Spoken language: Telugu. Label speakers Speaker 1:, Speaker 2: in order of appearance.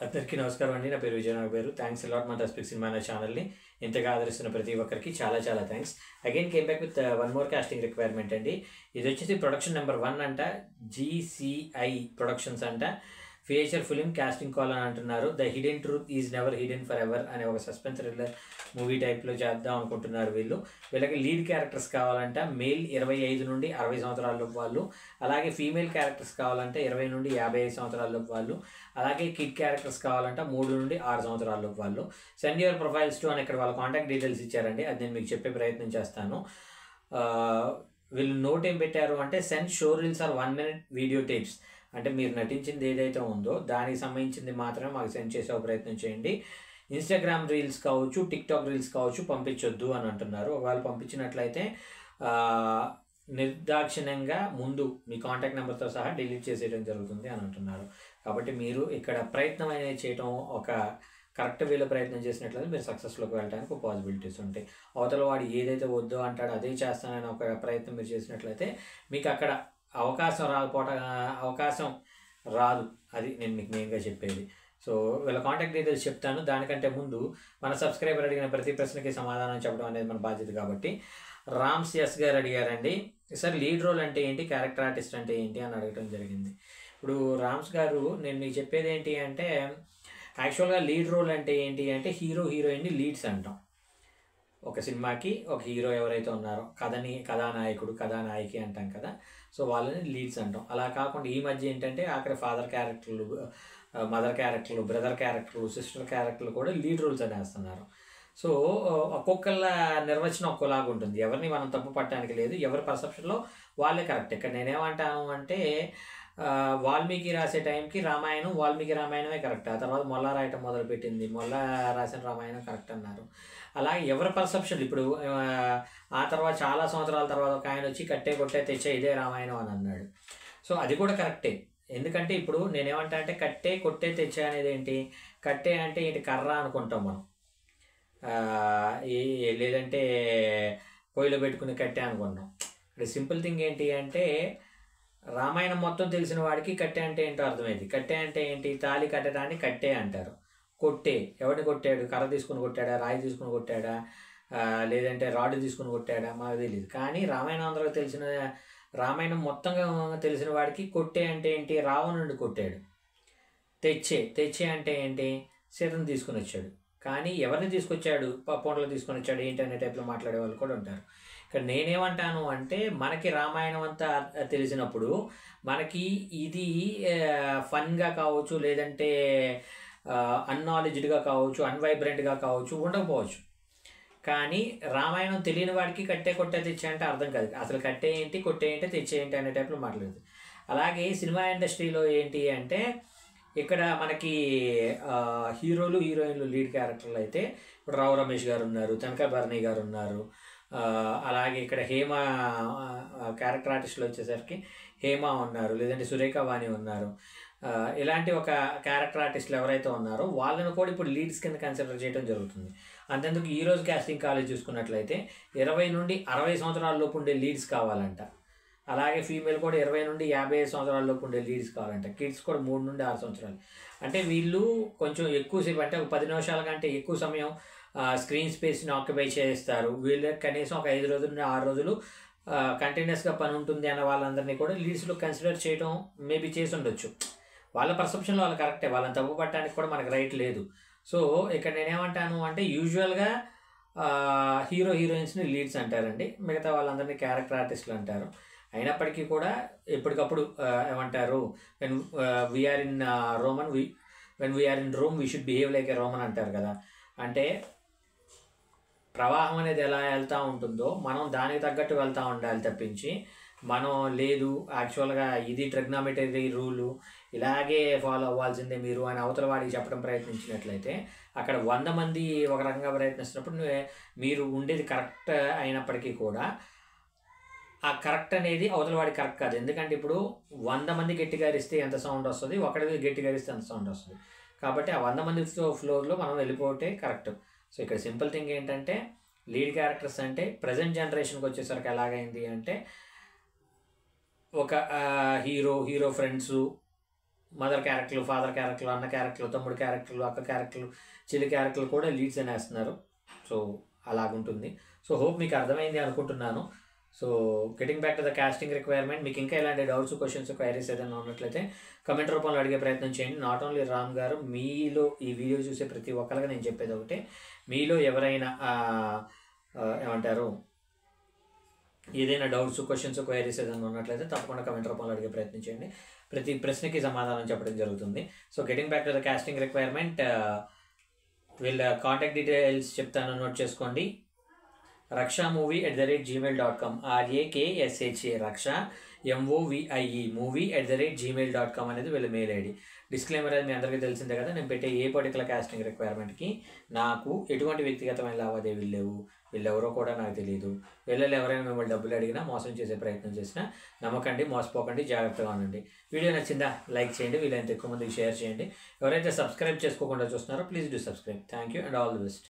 Speaker 1: అందరికీ నమస్కారం అండి. నా పేరు విజయ్. నా పేరు థ్యాంక్స్ అలాట్ మా స్పీక్ సినిమా అనే ఛానల్ని ఇంతగా ఆదరిస్తున్న ప్రతి ఒక్కరికి చాలా చాలా thanks. Again came back with one more casting requirement అండి. ఇది వచ్చేసి ప్రొడక్షన్ నెంబర్ 1 అంట, GCI ప్రొడక్షన్స్ అంట. ఫీచర్ ఫిలిం కాస్టింగ్ కాల్ అని అంటున్నారు. The hidden truth is never hidden forever అనే ఒక సస్పెన్స్ థ్రిల్లర్ మూవీ టైప్లో చేద్దాం అనుకుంటున్నారు వీళ్ళకి లీడ్ క్యారెక్టర్స్ కావాలంట. మేల్ 25 నుండి 60 సంవత్సరాలలోపు వాళ్ళు, అలాగే ఫీమేల్ క్యారెక్టర్స్ కావాలంటే 20 నుండి 55 సంవత్సరాలలోపు వాళ్ళు, అలాగే కిడ్ క్యారెక్టర్స్ కావాలంట 3 నుండి 6 సంవత్సరాలలోపు వాళ్ళు. సెండ్ యువర్ ప్రొఫైల్స్ టు అని ఇక్కడ వాళ్ళ కాంటాక్ట్ డీటెయిల్స్ ఇచ్చారండి. అది నేను మీకు చెప్పే ప్రయత్నం చేస్తాను. వీళ్ళు నోట్ ఏం పెట్టారు అంటే send show reels or 1 minute video tapes. అంటే మీరు నటించింది ఏదైతే ఉందో దానికి సంబంధించింది మాత్రమే మాకు సెండ్ చేసే ప్రయత్నం చేయండి. ఇన్స్టాగ్రామ్ రీల్స్ కావచ్చు, టిక్టాక్ రీల్స్ కావచ్చు పంపించొద్దు అని అంటున్నారు. ఒకవేళ పంపించినట్లయితే నిర్దాక్షిణ్యంగా ముందు మీ కాంటాక్ట్ నెంబర్తో సహా డిలీట్ చేసేయడం జరుగుతుంది అని అంటున్నారు. కాబట్టి మీరు ఇక్కడ ప్రయత్నం అనేది చేయడం ఒక కరెక్ట్ వేలో ప్రయత్నం చేసినట్లయితే మీరు సక్సెస్లోకి వెళ్ళడానికి పాసిబిలిటీస్ ఉంటాయి. అవతల వాడు ఏదైతే వద్దో అంటాడో అదే చేస్తానని ఒక ప్రయత్నం మీరు చేసినట్లయితే మీకు అక్కడ అవకాశం రాదు. అది నేను మీకు మెయిన్గా చెప్పేది. సో వీళ్ళ కాంటాక్ట్ డీటెయిల్స్ చెప్తాను. దానికంటే ముందు మన సబ్స్క్రైబర్ అడిగిన ప్రతి ప్రశ్నకి సమాధానం చెప్పడం అనేది మన బాధ్యత కాబట్టి రామ్స్ ఎస్ గారు అడిగారండి, సార్ లీడ్ రోల్ అంటే ఏంటి, క్యారెక్టర్ ఆర్టిస్ట్ అంటే ఏంటి అని అడగడం జరిగింది. ఇప్పుడు రామ్స్ గారు నేను మీకు చెప్పేది ఏంటి అంటే యాక్చువల్గా లీడ్ రోల్ అంటే ఏంటి అంటే హీరో హీరోయిన్ని లీడ్స్ అంటాం. ఒక సినిమాకి ఒక హీరో ఎవరైతే ఉన్నారో కథానాయకుడు కథానాయకి అంటాం కదా, సో వాళ్ళని లీడ్స్ అంటాం. అలా కాకుండా ఈ మధ్య ఏంటంటే అక్కడ ఫాదర్ క్యారెక్టర్లు, మదర్ క్యారెక్టర్లు, బ్రదర్ క్యారెక్టర్లు, సిస్టర్ క్యారెక్టర్లు కూడా లీడ్ రోల్స్ అనేస్తున్నారు. సో ఒక్కొక్కళ్ళ నిర్వచనం ఒక్కోలాగా ఉంటుంది. ఎవరిని మనం తప్పు పట్టడానికి లేదు, ఎవరి పర్సెప్షన్లో వాళ్ళే కరెక్ట్. ఇక్కడ నేనేమంటాను అంటే వాల్మీకి రాసే టైంకి వాల్మీకి రామాయణమే కరెక్ట్. ఆ తర్వాత మొల్ల రాయటం మొదలుపెట్టింది, మొల్ల రాసిన రామాయణం కరెక్ట్ అన్నారు. అలాగే ఎవరి పర్సెప్షన్ ఇప్పుడు ఆ తర్వాత చాలా సంవత్సరాల తర్వాత ఒక ఆయన వచ్చి కట్టే కొట్టే తెచ్చే ఇదే రామాయణం అని అన్నాడు. సో అది కూడా కరెక్టే. ఎందుకంటే ఇప్పుడు నేనేమంటా అంటే కట్టే కొట్టే తెచ్చే అనేది ఏంటి, కట్టే అంటే ఏంటి కర్ర అనుకుంటాం మనం, లేదంటే పొయ్యిలో పెట్టుకుని కట్టే అనుకుంటాం. ఇప్పుడు సింపుల్ థింగ్ ఏంటి అంటే రామాయణం మొత్తం తెలిసిన వాడికి కట్టె అంటే ఏంటో అర్థమైంది. కట్టె అంటే ఏంటి, తాళి కట్టడాన్ని కట్టే అంటారు. కొట్టే ఎవరిని కొట్టాడు, కర్ర తీసుకుని కొట్టాడా, రాయి తీసుకుని కొట్టాడా, లేదంటే రాడ్ తీసుకుని కొట్టాడా మాకు తెలియదు. కానీ రామాయణం అందరూ రామాయణం మొత్తంగా తెలిసిన వాడికి కొట్టే అంటే ఏంటి, రావణుడిని కొట్టాడు. తెచ్చే అంటే ఏంటి, సీతను తీసుకుని వచ్చాడు. కానీ ఎవరిని తీసుకొచ్చాడు, పప్పుండలో తీసుకొని వచ్చాడు ఏంటి అనే టైప్లో మాట్లాడే వాళ్ళు కూడా ఉంటారు. ఇక్కడ నేనేమంటాను అంటే మనకి రామాయణం అంతా తెలిసినప్పుడు మనకి ఇది ఫన్గా కావచ్చు, లేదంటే అన్నాలెడ్జ్డ్గా కావచ్చు, అన్వైబ్రెంట్గా కావచ్చు, ఉండకపోవచ్చు. కానీ రామాయణం తెలియని వాడికి కట్టే కొట్టే తెచ్చే అంటే అర్థం కాదు. అసలు కట్టే ఏంటి, కొట్టే ఏంటి, తెచ్చే ఏంటి అనే టైప్లో మాట్లాడదు. అలాగే సినిమా ఇండస్ట్రీలో ఏంటి అంటే ఇక్కడ మనకి హీరోలు హీరోయిన్లు లీడ్ క్యారెక్టర్లు అయితే ఇప్పుడు రావు రమేష్ గారు ఉన్నారు, తనకా భరణి గారు ఉన్నారు. అలాగే ఇక్కడ హేమ క్యారెక్టర్ ఆర్టిస్టులు వచ్చేసరికి హేమ ఉన్నారు, లేదంటే సురేఖ వాణి ఉన్నారు. ఇలాంటి ఒక క్యారెక్టర్ ఆర్టిస్టులు ఎవరైతే ఉన్నారో వాళ్ళని కూడా ఇప్పుడు లీడ్స్ కింద కన్సిడర్ చేయడం జరుగుతుంది. అంతేందుకు ఈరోజు కాస్టింగ్ కాలేజ్ చూసుకున్నట్లయితే 20 నుండి 60 సంవత్సరాల లోపు ఉండే లీడ్స్ కావాలంట. అలాగే ఫీమేల్ కూడా 20 నుండి 55 సంవత్సరాల లోపు ఉండే లీడ్స్ కావాలంట. కిడ్స్ కూడా 3 నుండి 6 సంవత్సరాలు. అంటే వీళ్ళు కొంచెం ఎక్కువసేపు అంటే ఒక 10 నిమిషాల కంటే ఎక్కువ సమయం స్క్రీన్ స్పేస్ని ఆక్యుపై చేస్తారు. వీళ్ళకి కనీసం ఒక 5 రోజుల నుండి 6 రోజులు కంటిన్యూస్గా పని ఉంటుంది అన్న వాళ్ళందరినీ కూడా లీడ్స్లో కన్సిడర్ చేయడం మేబీ చేసి ఉండొచ్చు. వాళ్ళ పర్సెప్షన్లో వాళ్ళు కరెక్టే, వాళ్ళని తప్పు పట్టడానికి కూడా మనకు రైట్ లేదు. సో ఇక్కడ నేనేమంటాను అంటే యూజువల్గా హీరో హీరోయిన్స్ని లీడ్స్ అంటారండి, మిగతా వాళ్ళందరినీ క్యారెక్టర్ ఆర్టిస్టులు అంటారు. అయినప్పటికీ కూడా ఎప్పటికప్పుడు ఏమంటారు, when we are in Rome we should behave like a Roman అంటారు కదా. అంటే ప్రవాహం అనేది ఎలా వెళ్తూ ఉంటుందో మనం దానికి తగ్గట్టు వెళ్తూ ఉండాలి తప్పించి మనం లేదు యాక్చువల్గా ఇది ట్రిగ్నామెటరీ రూలు ఇలాగే ఫాలో అవ్వాల్సిందే మీరు అని అవతల వాడికి చెప్పడం ప్రయత్నించినట్లయితే అక్కడ 100 మంది ఒక రకంగా ప్రయత్నిస్తున్నప్పుడు మీరు ఉండేది కరెక్ట్ అయినప్పటికీ కూడా ఆ కరెక్ట్ అనేది అవతల వాడికి కరెక్ట్ కాదు. ఎందుకంటే ఇప్పుడు 100 మంది గట్టిగా అరిస్తే ఎంత సౌండ్ వస్తుంది, ఒకటి గట్టిగా అరిస్తే ఎంత సౌండ్ వస్తుంది. కాబట్టి ఆ 100 మంది ఫ్లోర్లో మనం వెళ్ళిపోతే కరెక్ట్. సో ఇక్కడ సింపుల్ థింగ్ ఏంటంటే లీడ్ క్యారెక్టర్స్ అంటే ప్రజెంట్ జనరేషన్కి వచ్చేసరికి ఎలాగైంది అంటే ఒక హీరో ఫ్రెండ్స్ మదర్ క్యారెక్టర్లు, ఫాదర్ క్యారెక్టర్లు, అన్న క్యారెక్టర్లు, తమ్ముడు క్యారెక్టర్లు, అక్క క్యారెక్టర్లు, చెల్లి క్యారెక్టర్లు కూడా లీడ్స్ అనేస్తున్నారు. సో అలాగుంటుంది. సో హోప్ మీకు అర్థమైంది అనుకుంటున్నాను. So getting back to the casting requirement, మీకు ఇంకా ఎలాంటి డౌట్స్, క్వశ్చన్స్, క్వైరీస్ ఏదైనా ఉన్నట్లయితే కమెంట్ రూపంలో అడిగే ప్రయత్నం చేయండి. నాట్ ఓన్లీ రామ్ గారు, మీలో ఈ వీడియో చూసే ప్రతి ఒక్కరికి నేను చెప్పేది ఒకటే, మీలో ఎవరైనా ఏమంటారు ఏదైనా డౌట్స్, క్వశ్చన్స్, క్వైరీస్ ఏదైనా ఉన్నట్లయితే తప్పకుండా కమెంట్ రూపంలో అడిగే ప్రయత్నం చేయండి. ప్రతి ప్రశ్నకి సమాధానం చెప్పడం జరుగుతుంది. So getting back to the casting requirement, వీళ్ళ కాంటాక్ట్ డీటెయిల్స్ చెప్తాను, నోట్ చేసుకోండి. rakshammovie@gmail.com, RAKSHA రక్షా MOVIE movie@gmail.com అనేది వీళ్ళ మెయిల్ ఐడి. డిస్క్లైమర్ అది మీ అందరికీ తెలిసిందే కదా, నేను పెట్టే ఏ పర్టికులర్ కాస్టింగ్ రిక్వైర్మెంట్కి నాకు ఎటువంటి వ్యక్తిగతమైన లావాదేవీలు లేవు, వీళ్ళెవరో కూడా నాకు తెలియదు. వీళ్ళలో ఎవరైనా మిమ్మల్ని డబ్బులు అడిగినా, మోసం చేసే ప్రయత్నం చేసినా నమ్మకండి, మోసపోకండి, జాగ్రత్తగా ఉండండి. వీడియో నచ్చిందా లైక్ చేయండి, వీలైనంత ఎక్కువ మందికి షేర్ చేయండి. ఎవరైతే సబ్స్క్రైబ్ చేసుకోకుండా చూస్తున్నారో please do subscribe. Thank you and all the best.